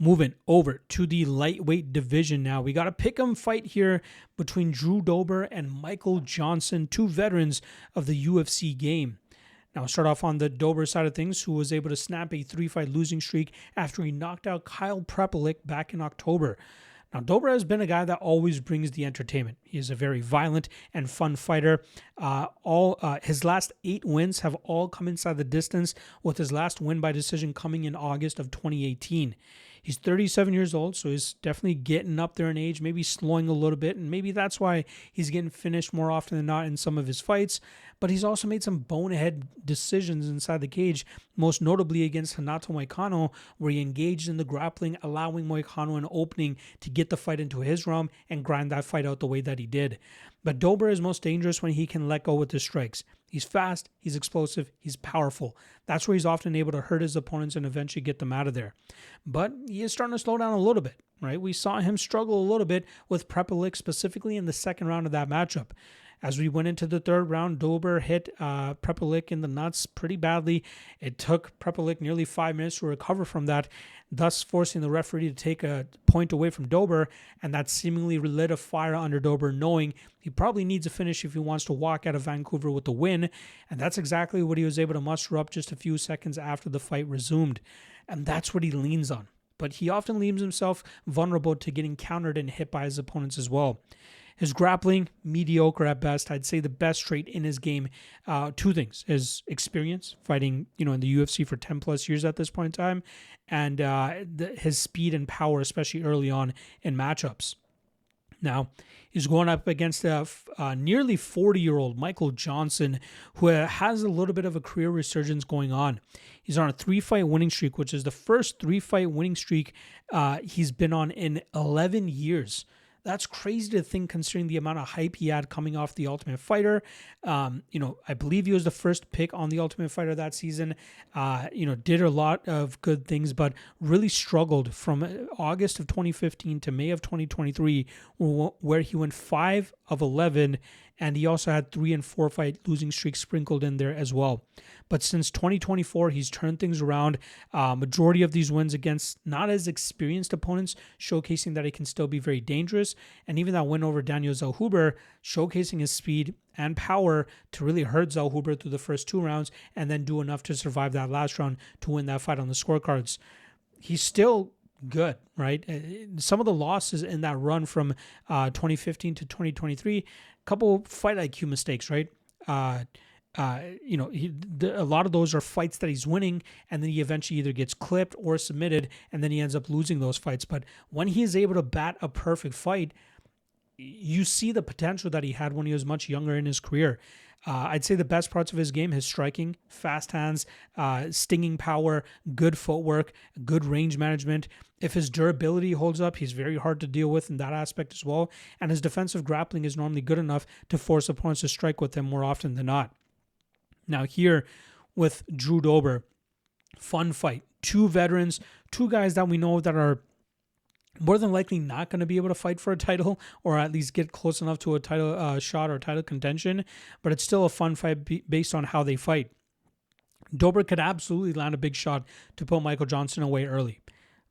Moving over to the lightweight division now. We got a pick'em fight here between Drew Dober and Michael Johnson, two veterans of the UFC game. Now, I'll start off on the Dober side of things, who was able to snap a 3-fight losing streak after he knocked out Kyle Prepelic back in October. Now, Dober has been a guy that always brings the entertainment. He is a very violent and fun fighter. His last 8 wins have all come inside the distance, with his last win by decision coming in August of 2018. He's 37 years old, so he's definitely getting up there in age, maybe slowing a little bit, and maybe that's why he's getting finished more often than not in some of his fights. But he's also made some bonehead decisions inside the cage, most notably against Renato Moicano, where he engaged in the grappling, allowing Moicano an opening to get the fight into his realm and grind that fight out the way that he did. But Dober is most dangerous when he can let go with his strikes. He's fast, he's explosive, he's powerful. That's where he's often able to hurt his opponents and eventually get them out of there. But he is starting to slow down a little bit, right? We saw him struggle a little bit with Prepelic, specifically in the second round of that matchup. As we went into the third round, Dober hit Prepelic in the nuts pretty badly. It took Prepelic nearly 5 minutes to recover from that, thus forcing the referee to take a point away from Dober, and that seemingly lit a fire under Dober, knowing he probably needs a finish if he wants to walk out of Vancouver with the win, and that's exactly what he was able to muster up just a few seconds after the fight resumed, and that's what he leans on. But he often leaves himself vulnerable to getting countered and hit by his opponents as well. His grappling, mediocre at best. I'd say the best trait in his game, 2 things: his experience, fighting in the UFC for 10 plus years at this point in time, and his speed and power, especially early on in matchups. Now, he's going up against a nearly 40-year-old Michael Johnson, who has a little bit of a career resurgence going on. He's on a 3-fight winning streak, which is the first 3-fight winning streak he's been on in 11 years. That's crazy to think, considering the amount of hype he had coming off The Ultimate Fighter. I believe he was the first pick on The Ultimate Fighter that season. Did a lot of good things, but really struggled from August of 2015 to May of 2023, where he went 5 of 11, and he also had 3 and 4 fight losing streaks sprinkled in there as well. But since 2024, he's turned things around. Majority of these wins against not as experienced opponents, showcasing that he can still be very dangerous. And even that win over Daniel Zellhuber, showcasing his speed and power to really hurt Zellhuber through the first 2 rounds, and then do enough to survive that last round to win that fight on the scorecards. He's still good, right? Some of the losses in that run from 2015 to 2023, a couple fight IQ mistakes, right? A lot of those are fights that he's winning, and then he eventually either gets clipped or submitted, and then he ends up losing those fights. But when he is able to bat a perfect fight, you see the potential that he had when he was much younger in his career. I'd say the best parts of his game: his striking, fast hands, stinging power, good footwork, good range management. If his durability holds up, he's very hard to deal with in that aspect as well. And his defensive grappling is normally good enough to force opponents to strike with him more often than not. Now here with Drew Dober, fun fight. 2 veterans, 2 guys that we know that are more than likely not going to be able to fight for a title, or at least get close enough to a title shot or title contention, but it's still a fun fight based on how they fight. Dober could absolutely land a big shot to put Michael Johnson away early.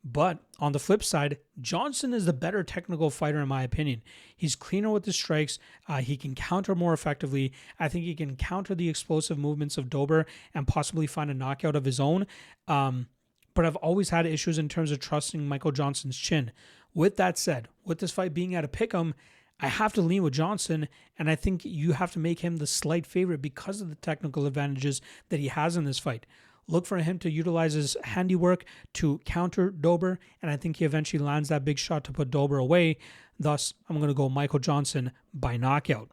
But on the flip side, Johnson is the better technical fighter in my opinion. He's cleaner with his strikes. He can counter more effectively. I think he can counter the explosive movements of Dober and possibly find a knockout of his own. But I've always had issues in terms of trusting Michael Johnson's chin. With that said, with this fight being at a pick'em, I have to lean with Johnson, and I think you have to make him the slight favorite because of the technical advantages that he has in this fight. Look for him to utilize his handiwork to counter Dober, and I think he eventually lands that big shot to put Dober away. Thus, I'm going to go Michael Johnson by knockout.